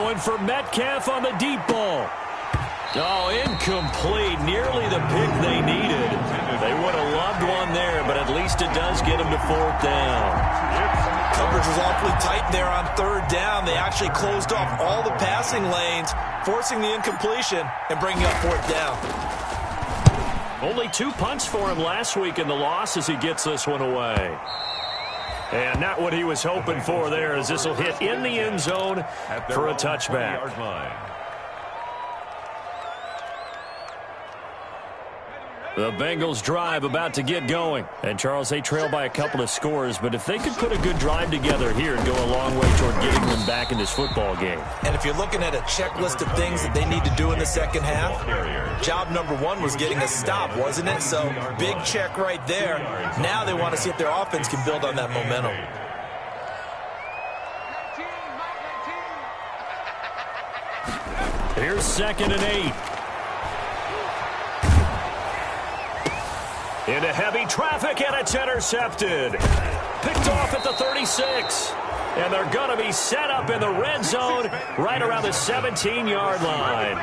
Going for Metcalf on the deep ball. Oh, incomplete. Nearly the pick they needed. They would have loved one there, but at least it does get them to fourth down. Coverage was awfully tight there on third down. They actually closed off all the passing lanes, forcing the incompletion and bringing up fourth down. Only 2 punts for him last week in the loss as he gets this one away. And not what he was hoping for there, as this will hit in the end zone for a touchback. The Bengals drive about to get going. And, Charles, they trail by a couple of scores, but if they could put a good drive together here and go a long way toward getting them back in this football game. And if you're looking at a checklist of things that they need to do in the second half, job number one was getting a stop, wasn't it? So, big check right there. Now they want to see if their offense can build on that momentum. Here's 2nd and 8. Into heavy traffic, and it's intercepted. Picked off at the 36. And they're going to be set up in the red zone right around the 17-yard line.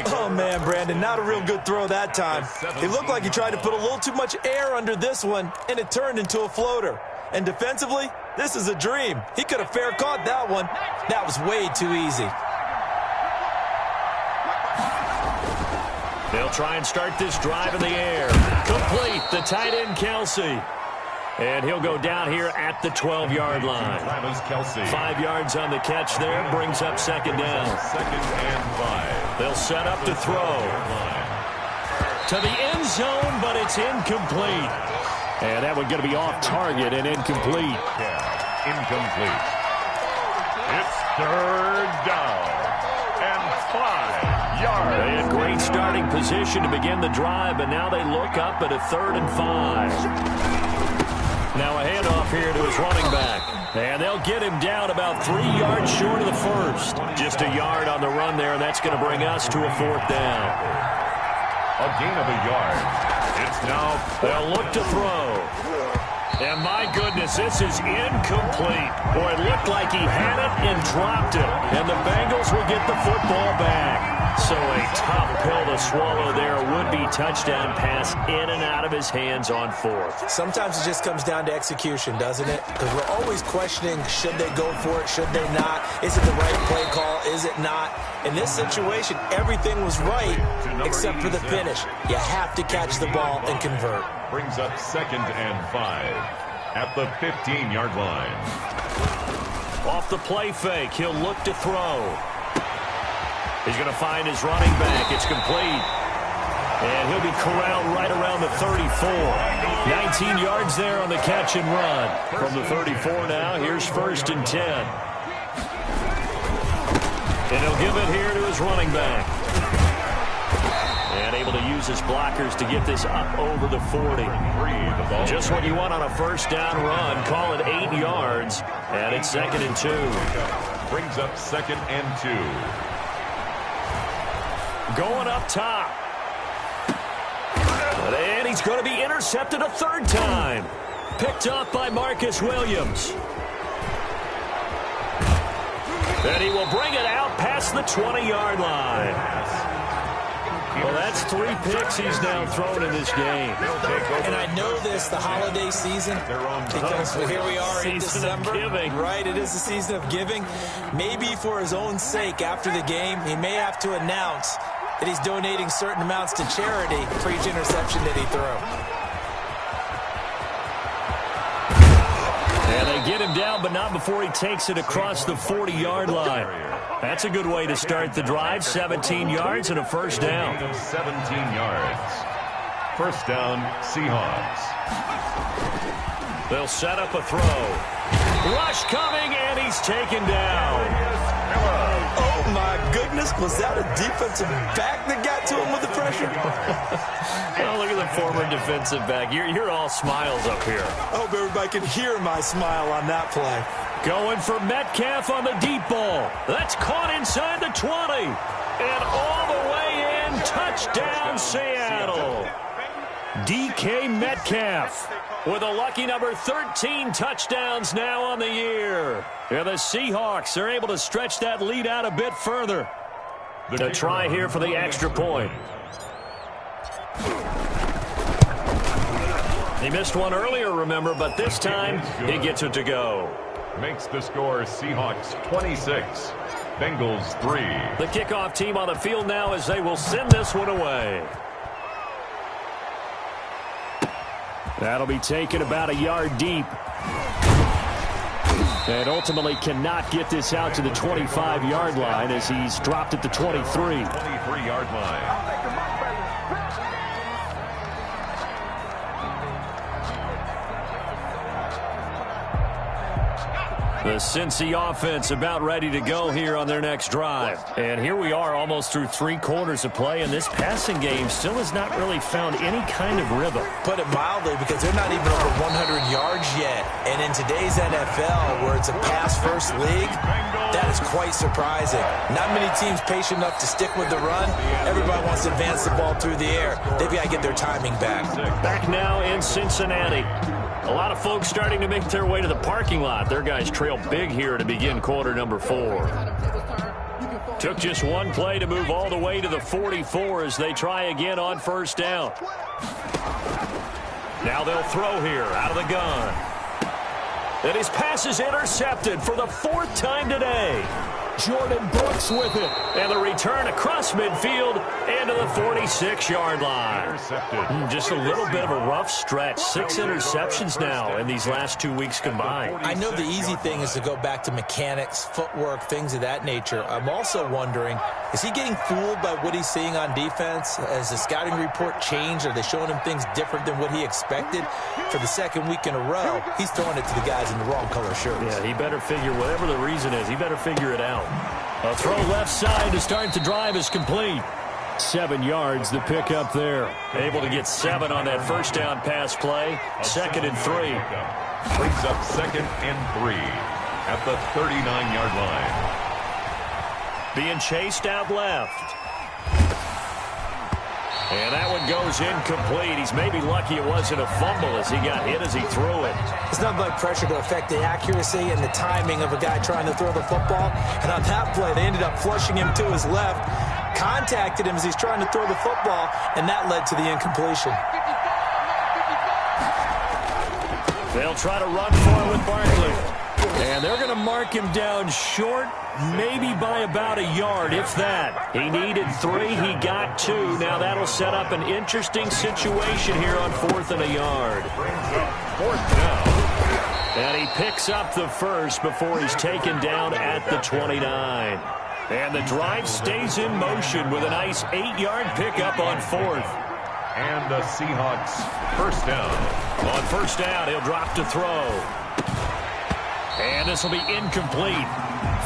Oh, man, Brandon, not a real good throw that time. It looked like he tried to put a little too much air under this one, and it turned into a floater. And defensively, this is a dream. He could have fair caught that one. That was way too easy. They'll try and start this drive in the air. Complete, the tight end, Kelsey. And he'll go down here at the 12-yard line. 5 yards on the catch there, brings up 2nd down. 2nd and 5. They'll set up to throw. To the end zone, but it's incomplete. And that one going to be off target and incomplete. Yeah, incomplete. It's 3rd down and 5 yards. They had great starting position to begin the drive, but now they look up at a 3rd and 5. Now a handoff here to his running back. And they'll get him down about 3 yards short of the first. Just a yard on the run there, and that's going to bring us to a 4th down. A gain of a yard. It's now. They'll look to throw. And my goodness, this is incomplete. Boy, it looked like he had it and dropped it. And the Bengals will get the football back. So a tough pill to swallow there. Would-be touchdown pass in and out of his hands on 4th. Sometimes it just comes down to execution, doesn't it? Because we're always questioning, should they go for it, should they not? Is it the right play call, is it not? In this situation, everything was right except for the finish. You have to catch the ball and convert. Brings up 2nd and 5 at the 15-yard line. Off the play fake, he'll look to throw. He's going to find his running back. It's complete. And he'll be corralled right around the 34. 19 yards there on the catch and run. From the 34 now, here's 1st and 10. And he'll give it here to his running back. And able to use his blockers to get this up over the 40. Just what you want on a 1st down run. Call it 8 yards. And it's 2nd and 2. Brings up 2nd and 2. Going up top. And he's going to be intercepted a 3rd time. Picked up by Marcus Williams. And he will bring it out past the 20-yard line. Well, that's 3 picks he's now thrown in this game. And I know this, the holiday season, because here we are in December. Right, it is the season of giving. Maybe for his own sake, after the game, he may have to announce that he's donating certain amounts to charity for each interception that he throws. And they get him down, but not before he takes it across the 40-yard line. That's a good way to start the drive. 17 yards and a 1st down. 17 yards. 1st down, Seahawks. They'll set up a throw. Rush coming, and he's taken down. Oh, my goodness. Was that a defensive back that got to him with the pressure? Oh, look at the former defensive back. You're all smiles up here. I hope everybody can hear my smile on that play. Going for Metcalf on the deep ball. That's caught inside the 20. And all the way in. Touchdown, Seattle. DK Metcalf with a lucky number 13 touchdowns now on the year. And the Seahawks are able to stretch that lead out a bit further. To try here for the extra point. He missed one earlier, remember, but this time he gets it to go. Makes the score Seahawks 26, Bengals 3. The kickoff team on the field now as they will send this one away. That'll be taken about a yard deep. And ultimately cannot get this out to the 25-yard line as he's dropped at the 23. 23-yard line. The Cincy offense about ready to go here on their next drive. And here we are almost through 3 quarters of play, and this passing game still has not really found any kind of rhythm. Put it mildly, because they're not even over 100 yards yet. And in today's NFL, where it's a pass-first league, that is quite surprising. Not many teams patient enough to stick with the run. Everybody wants to advance the ball through the air. They've got to get their timing back. Back now in Cincinnati. A lot of folks starting to make their way to the parking lot. Their guys trail big here to begin quarter number 4. Took just one play to move all the way to the 44 as they try again on first down. Now they'll throw here out of the gun. And his pass is intercepted for the 4th time today. Jordan Brooks with it. And the return across midfield into the 46-yard line. Intercepted. Just a little bit of a rough stretch. 6 interceptions now in these last 2 weeks combined. I know the easy thing is to go back to mechanics, footwork, things of that nature. I'm also wondering, is he getting fooled by what he's seeing on defense? Has the scouting report changed? Are they showing him things different than what he expected? For the 2nd week in a row, he's throwing it to the guys in the wrong color shirts. Yeah, he better figure, whatever the reason is, he better figure it out. A throw left side to start the drive is complete. 7 yards, the pick up there. Able to get 7 on that first down pass play. 2nd and 3. Brings up 2nd and 3 at the 39-yard line. Being chased out left. And that one goes incomplete. He's maybe lucky it wasn't a fumble as he got hit as he threw it. It's not like pressure to affect the accuracy and the timing of a guy trying to throw the football. And on that play, they ended up flushing him to his left, contacted him as he's trying to throw the football, and that led to the incompletion. They'll try to run for it with Barkley. And they're going to mark him down short, maybe by about a yard, if that. He needed 3, he got 2. Now that'll set up an interesting situation here on 4th and a yard. 4th down. And he picks up the first before he's taken down at the 29. And the drive stays in motion with a nice 8-yard pickup on 4th. And the Seahawks first down. On first down, he'll drop to throw. And this will be incomplete.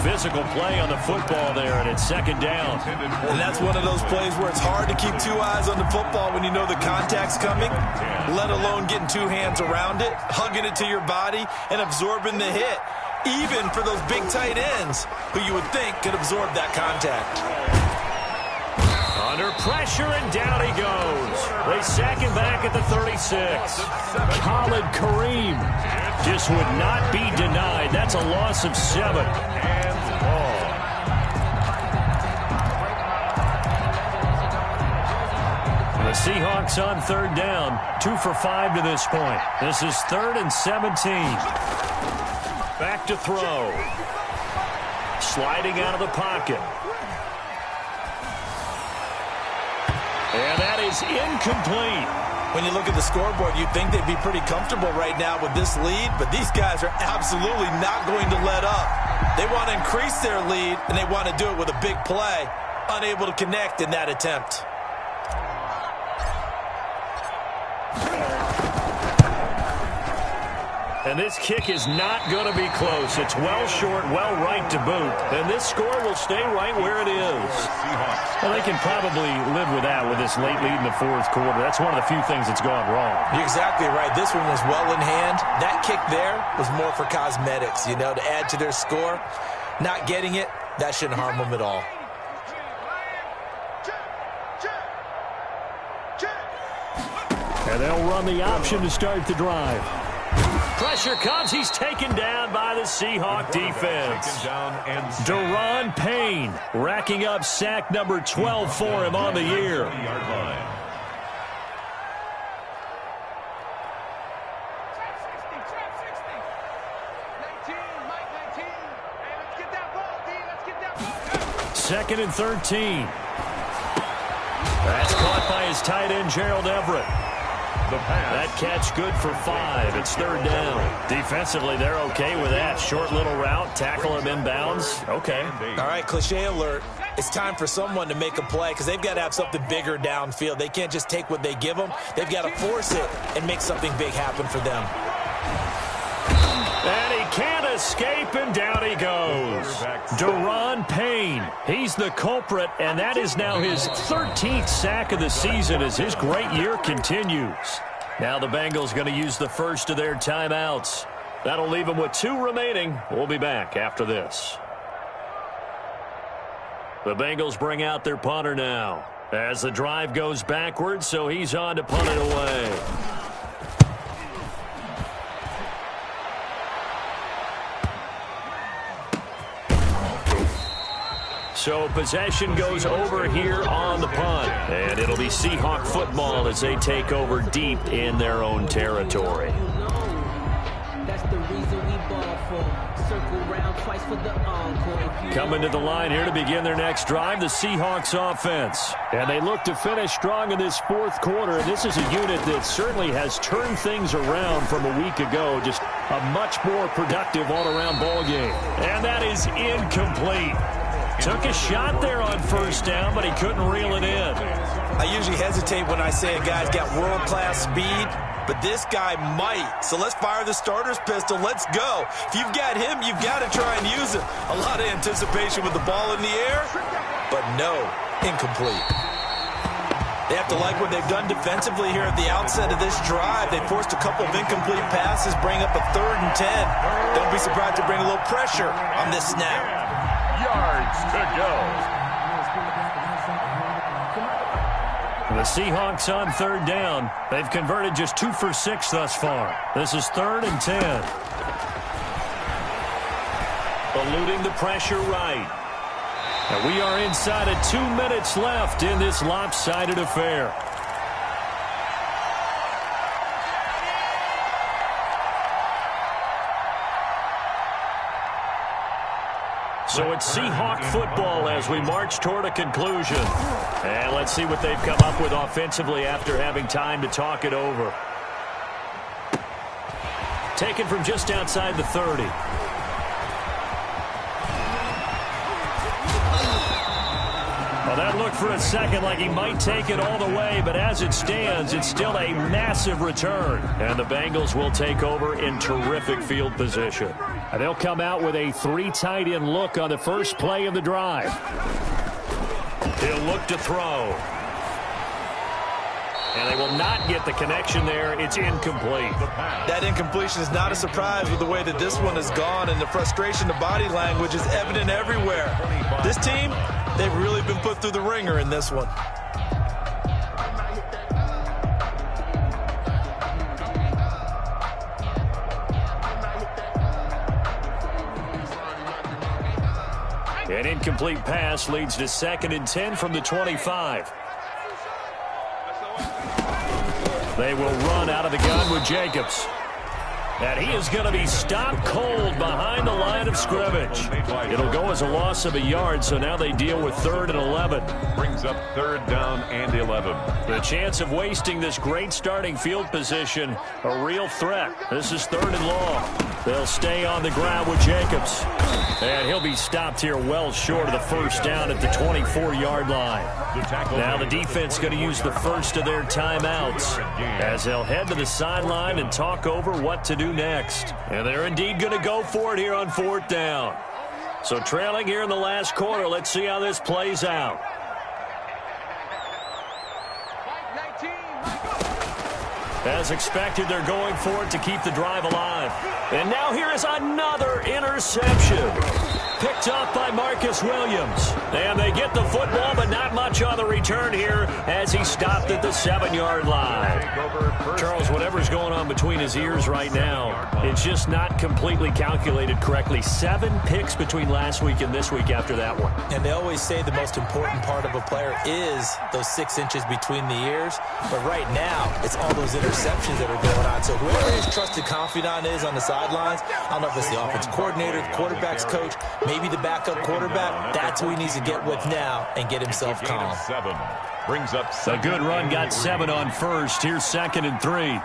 Physical play on the football there, and it's 2nd down. And that's one of those plays where it's hard to keep 2 eyes on the football when you know the contact's coming, let alone getting 2 hands around it, hugging it to your body, and absorbing the hit, even for those big tight ends who you would think could absorb that contact. Under pressure, and down he goes. They sack him back at the 36. Khalid Kareem just would not be denied. That's a loss of 7. And ball. The Seahawks on 3rd down. 2 for 5 to this point. This is 3rd and 17. Back to throw. Sliding out of the pocket. And that is incomplete. When you look at the scoreboard, you'd think they'd be pretty comfortable right now with this lead, but these guys are absolutely not going to let up. They want to increase their lead, and they want to do it with a big play. Unable to connect in that attempt. And this kick is not going to be close. It's well short, well right to boot. And this score will stay right where it is. Well, they can probably live with that with this late lead in the 4th quarter. That's one of the few things that's gone wrong. You're exactly right. This one was well in hand. That kick there was more for cosmetics, you know, to add to their score. Not getting it, that shouldn't harm them at all. And they'll run the option to start the drive. Pressure comes. He's taken down by the Seahawk defense. Deron Payne racking up sack number 12 for him on the year. Second and 13. That's caught by his tight end, Gerald Everett. That catch good for 5. It's third down. Defensively, they're okay with that. Short little route, tackle him inbounds. Okay. All right, cliche alert. It's time for someone to make a play because they've got to have something bigger downfield. They can't just take what they give them. They've got to force it and make something big happen for them. And he can't escape, and down he goes. Deron Payne, he's the culprit, and that is now his 13th sack of the season as his great year continues. Now the Bengals going to use the first of their timeouts. That'll leave them with 2 remaining. We'll be back after this. The Bengals bring out their punter now as the drive goes backwards, so he's on to punt it away. So possession goes over here on the punt. And it'll be Seahawk football as they take over deep in their own territory. That's the reason we ball for. Circle round twice for the encore. Coming to the line here to begin their next drive, the Seahawks offense. And they look to finish strong in this fourth quarter. And this is a unit that certainly has turned things around from a week ago. Just a much more productive all-around ball game. And that is incomplete. Took a shot there on first down, but he couldn't reel it in. I usually hesitate when I say a guy's got world-class speed, but this guy might. So let's fire the starter's pistol. Let's go. If you've got him, you've got to try and use it. A lot of anticipation with the ball in the air, but no, incomplete. They have to like what they've done defensively here at the outset of this drive. They forced a couple of incomplete passes, bring up a 3rd and 10. Don't be surprised to bring a little pressure on this snap. Yards to go. The Seahawks on third down. They've converted just 2 for 6 thus far. This is 3rd and 10. Eluding the pressure right. And we are inside of 2 minutes left in this lopsided affair. So it's Seahawk football as we march toward a conclusion. And let's see what they've come up with offensively after having time to talk it over. Taken from just outside the 30. Well, that looked for a second like he might take it all the way, but as it stands, it's still a massive return. And the Bengals will take over in terrific field position. And they'll come out with a 3 tight end look on the first play of the drive. He'll look to throw. And they will not get the connection there. It's incomplete. That incompletion is not a surprise with the way that this one has gone, and the frustration, the body language is evident everywhere. This team, they've really been put through the ringer in this one. An incomplete pass leads to 2nd and 10 from the 25. They will run out of the gun with Jacobs. And he is going to be stopped cold behind the line of scrimmage. It'll go as a loss of a yard, so now they deal with 3rd and 11. Brings up 3rd down and 11. The chance of wasting this great starting field position, a real threat. This is 3rd and long. They'll stay on the ground with Jacobs. And he'll be stopped here well short of the first down at the 24-yard line. Now the defense going to use the first of their timeouts as they'll head to the sideline and talk over what to do next. And they're indeed going to go for it here on 4th down. So trailing here in the last quarter, let's see how this plays out. As expected, they're going for it to keep the drive alive. And now here is another interception. picked off by Marcus Williams. And they get the football, but not much on the return here as he stopped at the 7-yard line. Charles, whatever's going on between his ears right now, it's just not completely calculated correctly. 7 picks between last week and this week after that one. And they always say the most important part of a player is those 6 inches between the ears. But right now, it's all those interceptions that are going on. So whoever his trusted confidant is on the sidelines, I don't know if it's the offense coordinator, the quarterback's coach, maybe the backup quarterback, that's who he needs to get with now and get himself calm. Brings up a good run, got 7 on first. Here's 2nd and 3.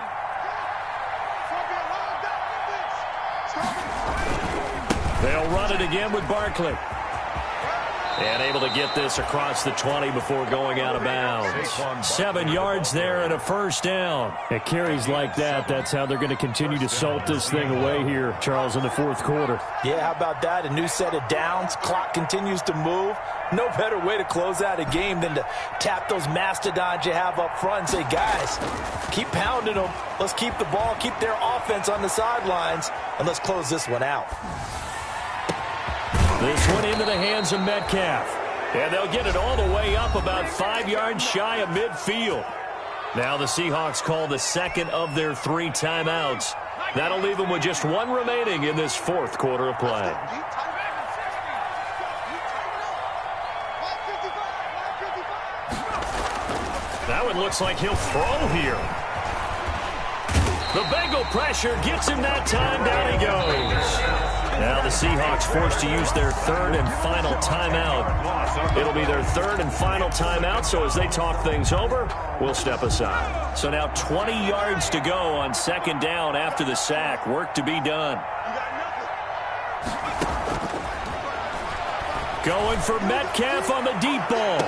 They'll run it again with Barkley. And able to get this across the 20 before going out of bounds. 7 yards there and a first down. At carries like that, that's how they're going to continue to salt this thing away here, Charles, in the 4th quarter. Yeah, how about that? A new set of downs. Clock continues to move. No better way to close out a game than to tap those mastodons you have up front and say, guys, keep pounding them. Let's keep the ball, keep their offense on the sidelines, and let's close this one out. This one into the hands of Metcalf. And they'll get it all the way up about 5 yards shy of midfield. Now the Seahawks call the 2nd of their 3 timeouts. That'll leave them with just 1 remaining in this 4th quarter of play. That one looks like he'll throw here. The Bengal pressure gets him that time. Down he goes. Now the Seahawks forced to use their 3rd and final timeout. It'll be their 3rd and final timeout, so as they talk things over, we'll step aside. So now 20 yards to go on 2nd down after the sack. Work to be done. Going for Metcalf on the deep ball.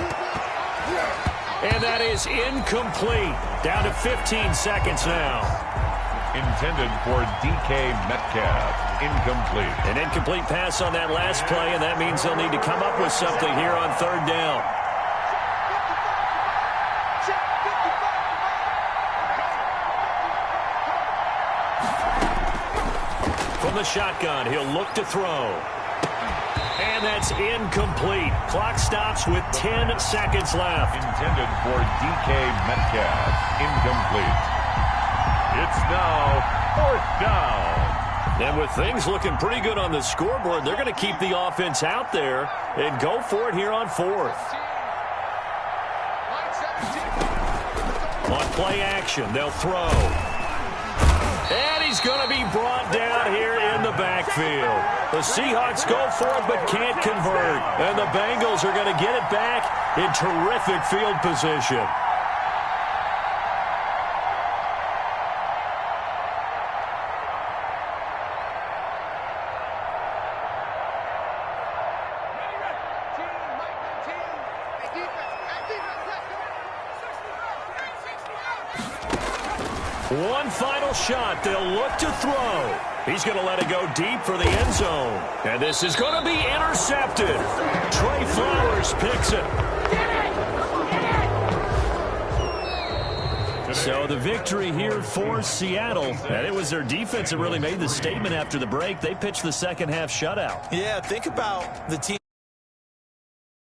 And that is incomplete. Down to 15 seconds now. Intended for DK Metcalf. Incomplete. An incomplete pass on that last play, and that means they'll need to come up with something here on 3rd down. From the shotgun, he'll look to throw. And that's incomplete. Clock stops with 10 seconds left. Intended for DK Metcalf. Incomplete. It's now 4th down. And with things looking pretty good on the scoreboard, they're going to keep the offense out there and go for it here on 4th. On play action, they'll throw. And he's going to be brought down here in the backfield. The Seahawks go for it but can't convert. And the Bengals are going to get it back in terrific field position. One final shot. They'll look to throw. He's going to let it go deep for the end zone. And this is going to be intercepted. Trey Flowers picks it. So the victory here for Seattle. And it was their defense that really made the statement after the break. They pitched the second half shutout. Yeah, think about the team.